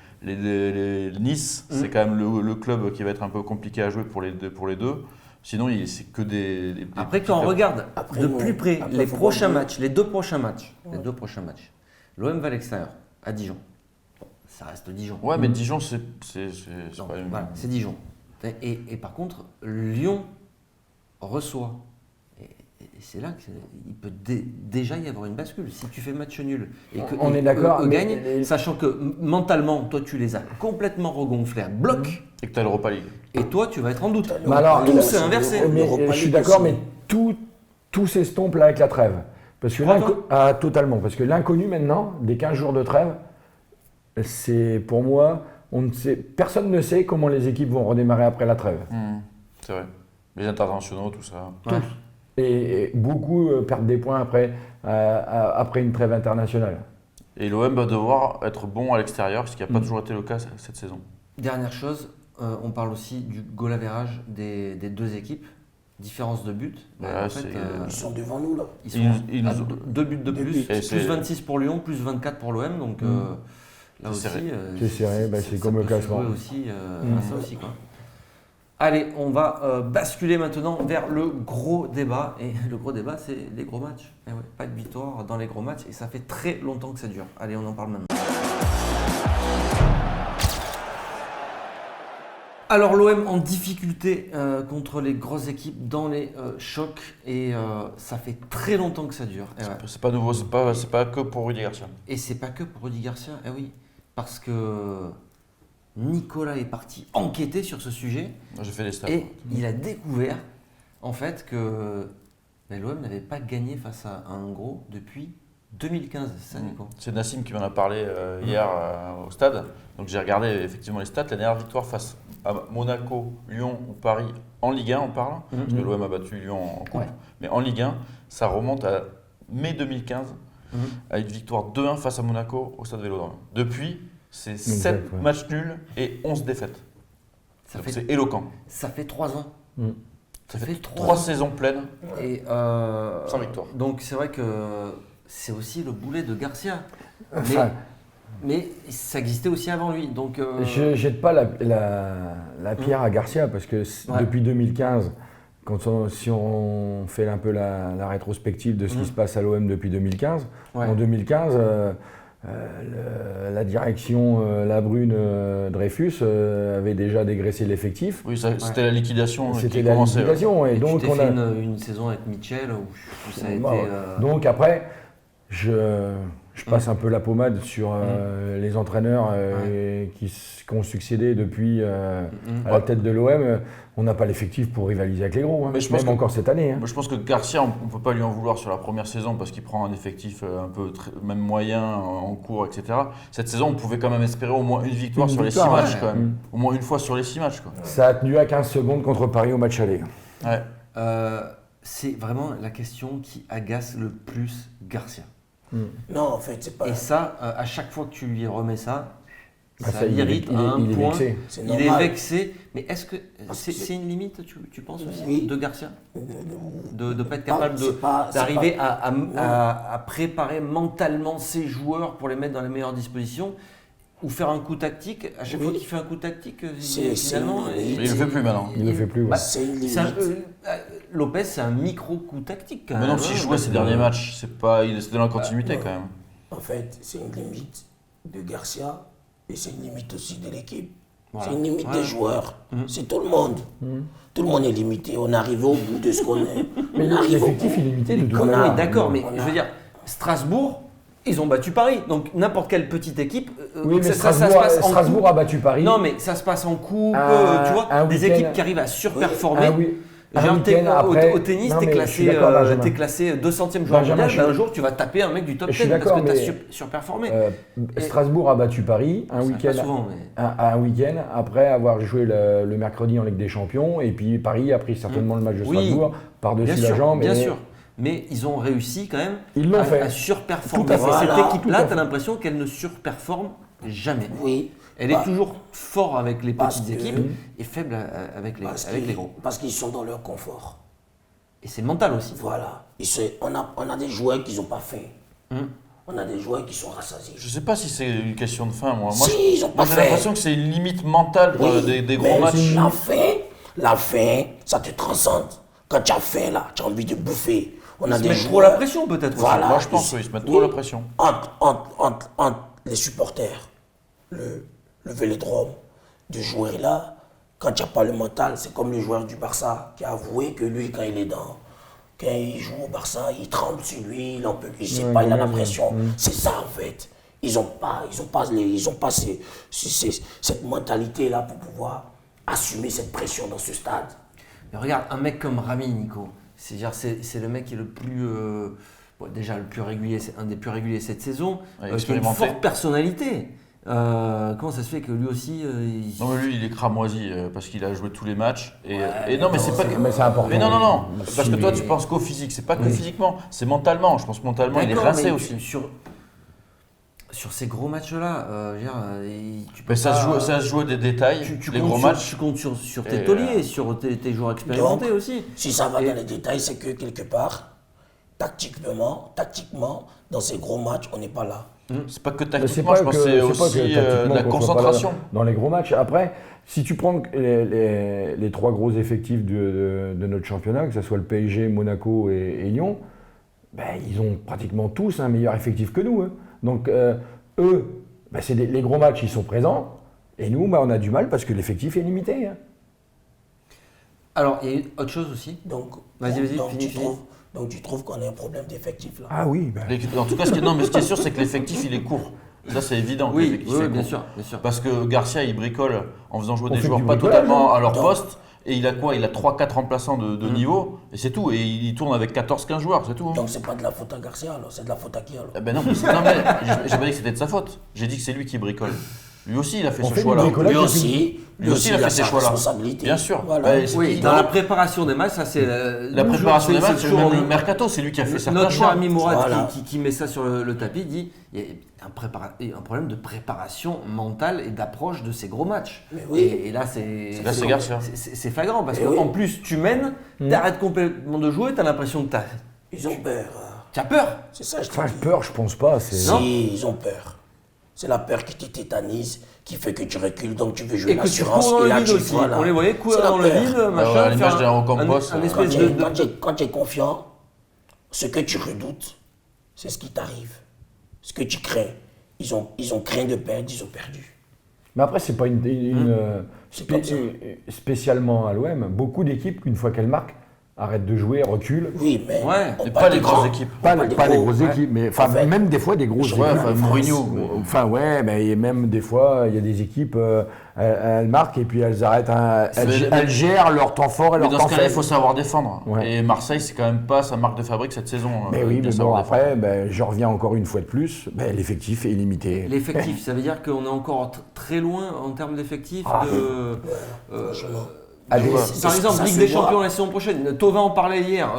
Nice, c'est quand même le club qui va être un peu compliqué à jouer pour les deux. Sinon, c'est que des Après, quand on regarde de plus près les 2 prochains matchs, l'OM va à l'extérieur, à Dijon. Bon, ça reste Dijon. Ouais, mais Dijon, c'est pas une... Voilà, c'est Dijon. Et par contre, Lyon reçoit. Et c'est là qu'il peut déjà y avoir une bascule. Si tu fais match nul et que on est d'accord, gagnent, sachant que mentalement, toi, tu les as complètement regonflés à bloc. Et que tu as l'Europa League. Et toi, tu vas être en doute. Alors, tout s'est inversé. Je suis d'accord, mais tout s'estompe là avec la trêve. Parce que totalement. Parce que l'inconnu maintenant, des 15 jours de trêve, c'est pour moi, personne ne sait comment les équipes vont redémarrer après la trêve. C'est vrai. Les internationaux, tout ça. Tous. Et beaucoup perdent des points après une trêve internationale. Et l'OM va devoir être bon à l'extérieur, ce qui n'a pas toujours été le cas cette saison. Dernière chose, on parle aussi du goal average des deux équipes. Différence de but. Ouais, ils sont devant nous là. Ils sont à 2 buts de plus. Plus 26 pour Lyon, plus 24 pour l'OM. Donc là aussi, c'est serré. C'est comme le classement. Aussi, ça aussi, quoi. Allez, on va basculer maintenant vers le gros débat. Et le gros débat, c'est les gros matchs. Et ouais, pas de victoire dans les gros matchs. Et ça fait très longtemps que ça dure. Allez, on en parle maintenant. Alors l'OM en difficulté contre les grosses équipes dans les chocs. Et ça fait très longtemps que ça dure. Et ouais. C'est pas nouveau, c'est pas que pour Rudy Garcia. Et c'est pas que pour Rudy Garcia, eh oui. Parce que Nicolas est parti enquêter sur ce sujet. J'ai fait les stats. Et il a découvert en fait que l'OM n'avait pas gagné face à un gros depuis 2015, c'est ça Nico ? C'est Nassim qui m'en a parlé hier au stade. Donc j'ai regardé effectivement les stats. La dernière victoire face à Monaco, Lyon ou Paris en Ligue 1, on parle, parce que l'OM a battu Lyon en coupe. Ouais. Mais en Ligue 1, ça remonte à mai 2015, à une victoire 2-1 face à Monaco au stade Vélodrome. Depuis, c'est 7 matchs nuls et 11 défaites. C'est éloquent. Ça fait 3 ans. Ça fait 3 saisons pleines et sans victoire. Donc c'est vrai que c'est aussi le boulet de Garcia. Mais ça existait aussi avant lui. Donc je ne jette pas la pierre à Garcia parce que depuis 2015, si on fait un peu la rétrospective de ce qui se passe à l'OM depuis 2015, en 2015, la direction Labrune Dreyfus avait déjà dégraissé l'effectif. Oui, c'était la liquidation. C'était la liquidation. Et donc on a fait une saison avec Mitchell où ça a été. Donc après, je passe un peu la pommade sur les entraîneurs qui ont succédé depuis à la tête de l'OM. On n'a pas l'effectif pour rivaliser avec les gros, mais même encore cette année. Je pense que Garcia, on ne peut pas lui en vouloir sur la première saison parce qu'il prend un effectif un peu même moyen en cours, etc. Cette saison, on pouvait quand même espérer au moins une victoire sur les 6 matchs. Quand même. Au moins une fois sur les 6 matchs. Quoi. Ça a tenu à 15 secondes contre Paris au match aller. Ouais. C'est vraiment la question qui agace le plus Garcia. Non, en fait, c'est pas. Et ça, à chaque fois que tu lui remets ça l'irrite à un point. Vexé. Il est vexé. Mais est-ce que c'est une limite, tu penses aussi, de Garcia ? De ne pas être capable d'arriver à préparer mentalement ses joueurs pour les mettre dans les meilleures dispositions ? Ou faire un coup tactique, à chaque fois qu'il fait un coup tactique, finalement. Il ne le fait plus maintenant. Il ne le fait plus. Lopez, c'est un micro-coup tactique. Mais non, s'il jouait ces derniers matchs, c'est dans la continuité quand même. En fait, c'est une limite de Garcia et c'est une limite aussi de l'équipe. Voilà. C'est une limite des joueurs. C'est tout le monde. Tout le monde est limité. On est arrivé au bout de ce qu'on est. Mais l'effectif est limité de tout. Oui, d'accord, mais je veux dire, Strasbourg. Ils ont battu Paris, donc n'importe quelle petite équipe. Oui, mais Strasbourg a battu Paris. Non, mais ça se passe en coupe, tu vois, des équipes qui arrivent à surperformer. Au tennis, t'es classé 200e joueur mondial, un jour tu vas taper un mec du top 10 parce que t'as surperformé. Strasbourg a battu Paris un week-end après avoir joué le mercredi en Ligue des Champions, et puis Paris a pris certainement le match de Strasbourg par-dessus la jambe. Bien sûr. Mais ils ont réussi quand même à surperformer. Cette équipe-là, tu as l'impression qu'elle ne surperforme jamais. Oui. Elle est toujours forte avec les petites équipes et faible avec les gros. Parce qu'ils sont dans leur confort. Et c'est mental aussi. Voilà. On a des joueurs qui n'ont pas faim. On a des joueurs qui sont rassasiés. Je ne sais pas si c'est une question de faim. Moi ils ont pas j'ai l'impression que c'est une limite mentale des gros matchs. La faim, ça te transcende. Quand tu as faim, là, tu as envie de bouffer. Ils se mettent trop la pression peut-être. Voilà, moi je pense qu'ils se mettent trop la pression. Entre les supporters, le Vélodrome, de jouer là, quand tu n'as pas le mental, c'est comme le joueur du Barça qui a avoué que lui, quand il joue au Barça, il tremble sur lui, il ne sait pas, il a la pression. C'est ça en fait. Ils n'ont pas cette mentalité-là pour pouvoir assumer cette pression dans ce stade. Mais regarde, un mec comme Rami, Nico. C'est le mec qui est le plus déjà le plus régulier, c'est un des plus réguliers cette saison, qui a une forte personnalité. Comment ça se fait que lui aussi Non, mais lui, il est cramoisi parce qu'il a joué tous les matchs. Et non, mais c'est pas que. Mais c'est important. Mais non. Si, Parce que toi, mais- tu penses qu'au physique. C'est pas que physiquement, c'est mentalement. Je pense que mentalement, il est rincé aussi. Sur ces gros matchs-là, je veux dire, tu peux Mais ça pas- se joue des détails, tu les comptes gros sur- matchs. Tu comptes sur tes Et, tauliers, sur tes joueurs expérimentés Donc, aussi. Si ça va Et- dans les détails, c'est que quelque part, tactiquement, dans ces gros matchs, on n'est pas là. C'est pas que Mais tactiquement, je pense que c'est aussi tactiquement la qu'on soit pas là concentration. dans les gros matchs. Après, si tu prends les 3 gros effectifs de notre championnat, que ce soit le PSG, Monaco et Lyon, ben, ils ont pratiquement tous un meilleur effectif que nous. Hein. Donc eux, ben, les gros matchs, ils sont présents. Et nous, ben, on a du mal parce que l'effectif est limité. Hein. Alors, il y a une autre chose aussi. Donc, Vas-y, tu finis. donc tu trouves qu'on a un problème d'effectif là. Ah oui, ben, En tout cas, ce qui est sûr, c'est que l'effectif, il est court. Ça, c'est évident. que Oui, l'effectif est bien court. sûr, bien sûr. Parce que Garcia, il bricole en faisant jouer On des fait joueurs du pas bricolage, totalement hein. à leur Donc- poste. Et il a quoi? Il a 3-4 remplaçants de niveau. Et c'est tout. Et il tourne avec 14-15 joueurs, c'est tout. hein. Donc c'est pas de la faute à Garcia alors, c'est de la faute à qui alors? Eh ben non, mais j'ai pas dit que c'était de sa faute. J'ai dit que c'est lui qui bricole. Lui aussi, il a fait On ce fait du choix-là. bricolage. Lui aussi, Lui aussi, il a fait sa ces choix-là. responsabilité. Bien sûr. Voilà. Bah, c'est Oui, qui- dans la préparation des matchs, ça c'est La préparation des matchs, c'est même le mercato, c'est lui qui a fait certains Notre cher choix. ami Mourad Voilà. qui met ça sur le tapis dit il y a un problème de préparation mentale et d'approche de ces gros matchs. Mais oui. Et là, c'est Garcia. c'est flagrant parce Mais qu'en oui. plus, tu mènes, t'arrêtes complètement de jouer, t'as l'impression que Ils ont peur. t'as peur. C'est ça, je te enfin, dis. peur, je pense pas. C'est... Non. Si, ils ont peur. C'est la peur qui te tétanise, qui fait que tu recules, donc tu veux jouer Et que tu l'assurance. cours dans Et le là, vide tu aussi. voilà. On les voyait courir C'est la dans le peur. vide, à machin, l'image faire d'un Ocampos, un euh, espèce Quand tu es confiant, ce que tu redoutes, c'est ce qui t'arrive. Ce que tu crains. Ils ont craint de perdre, ils ont perdu. Mais après, c'est pas C'est comme ça. spécialement à l'OM. Beaucoup d'équipes, une fois qu'elles marquent, arrêtent de jouer, reculent. Oui, mais Ouais. on Et parle pas les des grosses grands. équipes. Pas parle des les gros, grosses ouais. équipes, mais enfin, En fait, même des fois des grosses je équipes. vois, enfin, Mourinho. Enfin, ouais, mais et même des fois, il y a des équipes, elles marquent et puis elles arrêtent, elles gèrent leur temps fort et Mais leur dans temps ce cas-là, il faible. faut savoir défendre. Ouais. Et Marseille, c'est quand même pas sa marque de fabrique cette saison. Mais oui, de mais bon, savoir défendre. après, je reviens encore une fois de plus, l'effectif est limité. L'effectif, ça veut dire qu'on est encore très loin en termes d'effectifs Ah. Franchement. Allez, Par exemple, ça Ligue se des voit. Champions la saison prochaine. Thauvin en parlait hier.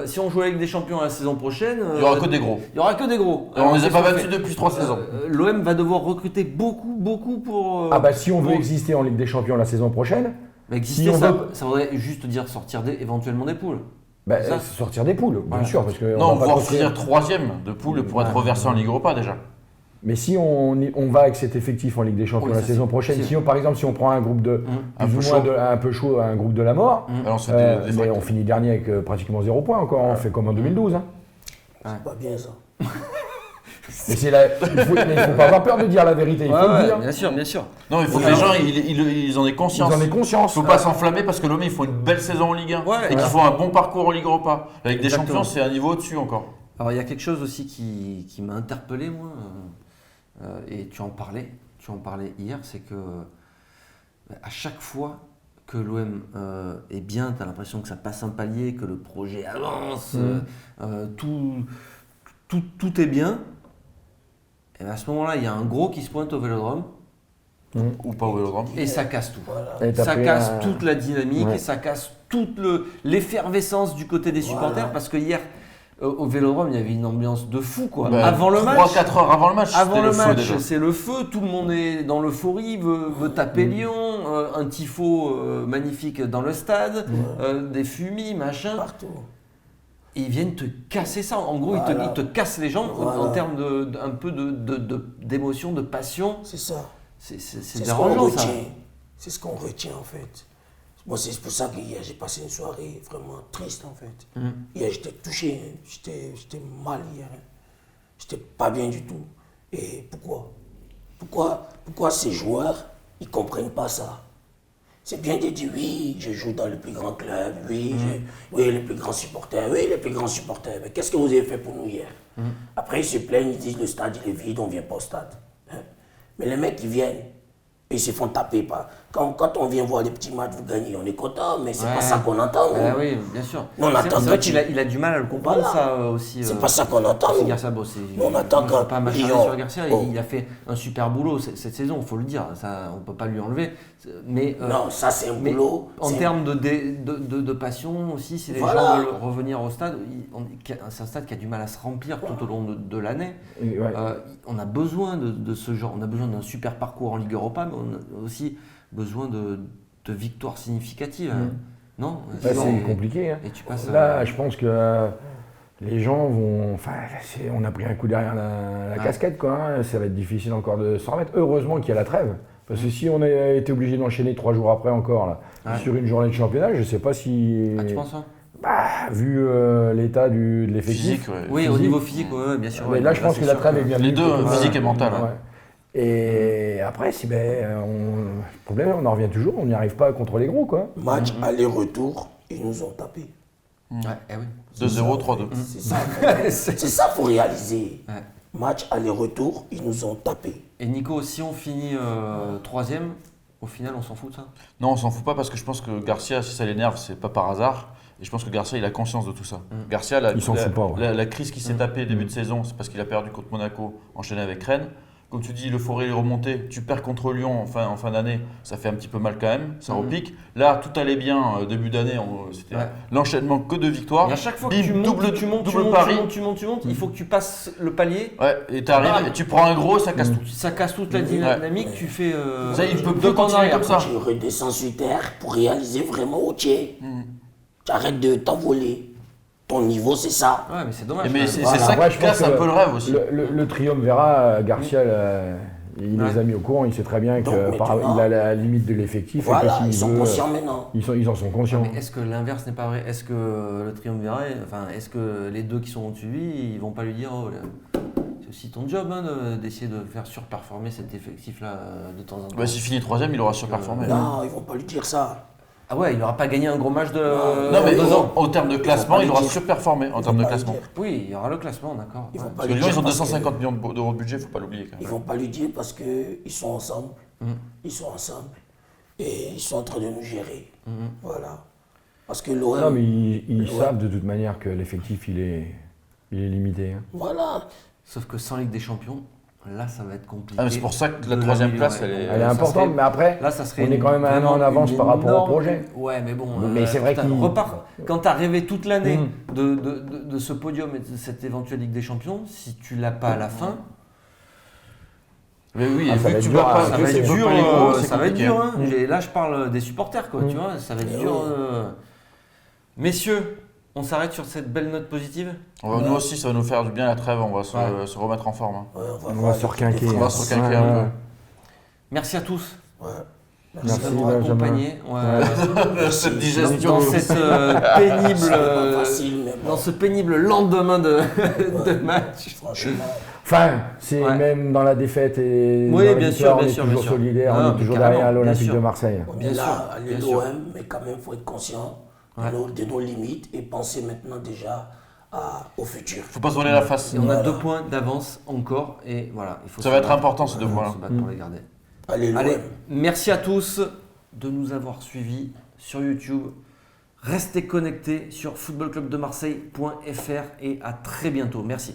Si on joue la Ligue des Champions la saison prochaine, Il y aura que des gros. Il y aura que des gros. Et on les a qu'est-ce pas qu'on battus fait depuis 3 saisons. L'OM va devoir recruter beaucoup pour. Ah si on veut pour- exister en Ligue des Champions la saison prochaine, Mais exister, si on ça, veut- ça voudrait juste dire sortir éventuellement des poules. Ça. sortir des poules, bien Ouais. sûr. Parce que Non, on va pas voire construire- finir 3ème de poule pour être reversé en Ligue Europa déjà. Mais si on va avec cet effectif en Ligue des Champions Oui, la ça, saison c'est- prochaine, c'est- par exemple, si on prend un groupe de Un plus peu ou chaud. moins un peu chaud, un groupe de la mort, Alors, c'est des mais facteurs. on finit dernier avec pratiquement 0 points encore. On fait comme en 2012. Hein. C'est pas bien ça. Mais il faut pas avoir peur de dire la vérité. Il faut le dire. bien sûr, bien sûr. Non, il faut que les gens ils en aient conscience. Ils en aient conscience. Il ne faut pas s'enflammer parce que l'OM il faut une belle saison en Ligue 1 Ouais, et qu'il faut un bon parcours en Ligue Europa. La Ligue des Exactement. Champions, c'est un niveau au-dessus encore. Alors il y a quelque chose aussi qui m'a interpellé moi, et tu en parlais hier, c'est que à chaque fois que l'OM est bien, tu as l'impression que ça passe un palier, que le projet avance, tout est bien. Et à ce moment-là, il y a un gros qui se pointe au Vélodrome Ou pas au Vélodrome. et ça casse tout. Voilà. Et t'as Ça pris casse un- toute la dynamique Ouais. et ça casse toute l'effervescence du côté des supporters Voilà. parce que hier au Vélodrome il y avait une ambiance de fou quoi. Ben, Avant le match, 3-4 heures avant le match. avant c'était le feu match, déjà. c'est le feu, tout le monde est dans l'euphorie, veut taper Lyon, un tifo magnifique dans le stade, des fumis, machin. Partout. Et ils viennent te casser ça. En gros, Voilà. ils te cassent les jambes Voilà. en termes un peu d'émotion, de passion. C'est ça. C'est C'est ce qu'on dérangeant ça. retient. C'est ce qu'on retient en fait. Moi, c'est pour ça que hier, j'ai passé une soirée vraiment triste en fait. Hier, j'étais touché, hein. J'étais mal hier. Hein. J'étais pas bien du tout. Et pourquoi ces joueurs, ils comprennent pas ça? C'est bien de dire oui, je joue dans le plus grand club, oui, oui, les plus grands supporters, oui, les plus grands supporters. Mais qu'est-ce que vous avez fait pour nous hier? Après, ils se plaignent, ils disent le stade il est vide, on vient pas au stade. Hein. Mais les mecs qui viennent, Et ils se font taper. Quand on vient voir les petits matchs, vous gagnez, on est content, mais c'est pas ça qu'on entend. Oui, bien sûr. Nous, on attend c'est vrai qu'il a du mal à le comprendre, ça aussi. C'est pas ça qu'on entend. Garcia, on attend quand pas machin sur Garcia, il a fait un super boulot cette saison, il faut le dire. Ça, on peut pas lui enlever. Mais, non, ça c'est un boulot. En termes de passion aussi, si les gens veulent revenir au stade, c'est un stade qui a du mal à se remplir tout au long de l'année. On a besoin de ce genre, on a besoin d'un super parcours en Ligue Europa, mais on a aussi besoin de victoires significatives. Non, c'est compliqué. Hein. Et tu passes là, je pense que les gens vont. Enfin, on a pris un coup derrière la casquette, quoi. Hein. Ça va être difficile encore de s'en remettre. Heureusement qu'il y a la trêve. Parce que si on a été obligé d'enchaîner 3 jours après encore là, sur une journée de championnat, je ne sais pas si. Ah, tu penses ça? Vu l'état de l'effectif. Physique, oui, au niveau physique, bien sûr. Mais là, je pense que la trêve est bien. Les deux, physique et mental. Et après, le problème, on en revient toujours, on n'y arrive pas à contrôler les gros, quoi. Match aller-retour, ils nous ont tapé. 2-0, 3-2. C'est ça qu'il faut réaliser. Match aller-retour, ils nous ont tapé. Et Nico, si on finit 3e, au final, on s'en fout de ça? Non, on s'en fout pas parce que je pense que Garcia, si ça l'énerve, c'est pas par hasard. Et je pense que Garcia, il a conscience de tout ça. Garcia, la crise qui s'est tapée début de saison, c'est parce qu'il a perdu contre Monaco, enchaîné avec Rennes. Comme tu dis, le Forêt est remonté, tu perds contre Lyon en fin d'année, ça fait un petit peu mal quand même, ça repique. Là, tout allait bien, début d'année, c'était l'enchaînement que de victoires. Et à chaque fois que tu montes, il faut que tu passes le palier. Ouais, et tu arrives, et tu prends un gros, ça casse tout. Ça casse toute la dynamique, tu fais. Ça, il peut plus continuer comme ça. Tu redescends sur terre pour réaliser vraiment où tu es. Tu arrêtes de t'envoler. Ton niveau, c'est ça. Ouais, mais c'est dommage. Mais c'est ça qui casse un peu le rêve aussi. Le triumvirat, Garcia, il les a mis au courant. Il sait très bien qu'il a la limite de l'effectif. Voilà, ils sont conscients maintenant. Ils en sont conscients. Mais est-ce que l'inverse n'est pas vrai? Est-ce que le triumvirat, est-ce que les deux qui sont au-dessus de lui, ils vont pas lui dire c'est aussi ton job d'essayer de faire surperformer cet effectif-là de temps en temps? S'il finit 3e, il aura surperformé. Non, ils vont pas lui dire ça. Ah ouais, il n'aura pas gagné un gros match de. Non, mais 2 ans. En termes de classement, il aura surperformé en termes de classement. Oui, il y aura le classement, d'accord. Parce que les gens, ils ont 250 millions d'euros de budget, il ne faut pas l'oublier. Ils ne vont pas lui dire parce qu'ils sont ensemble. Ils sont ensemble. Et ils sont en train de nous gérer. Voilà. Parce que l'OM. Non, mais ils savent de toute manière que l'effectif, il est limité. Hein. Voilà. Sauf que sans Ligue des Champions. Là, ça va être compliqué. Ah, c'est pour ça que la 3e place, elle est importante, mais après, là, ça serait on est quand même un an en avance par rapport au projet. Ouais, mais bon, mais c'est vrai qu'il repart. Quand tu as rêvé toute l'année de ce podium et de cette éventuelle Ligue des Champions, si tu l'as pas à la fin. Mais oui, ça va être dur. Ça va être dur. Et là, je parle des supporters, quoi. Tu vois, ça va être dur. Messieurs. On s'arrête sur cette belle note positive. Nous aussi, ça va nous faire du bien la trêve, on va se remettre en forme. On va se requinquer. Un peu. Merci à tous. Merci de nous accompagner cette digestion. Dans cette dans ce pénible lendemain de match. Franchement. Enfin, c'est même dans la défaite et oui, dans la bien victoire, sûr, on est toujours solidaire, on est toujours carrément, derrière l'Olympique de Marseille. On est là, à l'OM, mais quand même, il faut être conscient de nos limites et penser maintenant déjà au futur. Il ne faut pas se donner la face. Et on a 2 points d'avance encore et voilà. Ça va être important ces 2 points-là. Pour les garder. Allez, merci à tous de nous avoir suivis sur YouTube. Restez connectés sur footballclubdemarseille.fr et à très bientôt. Merci.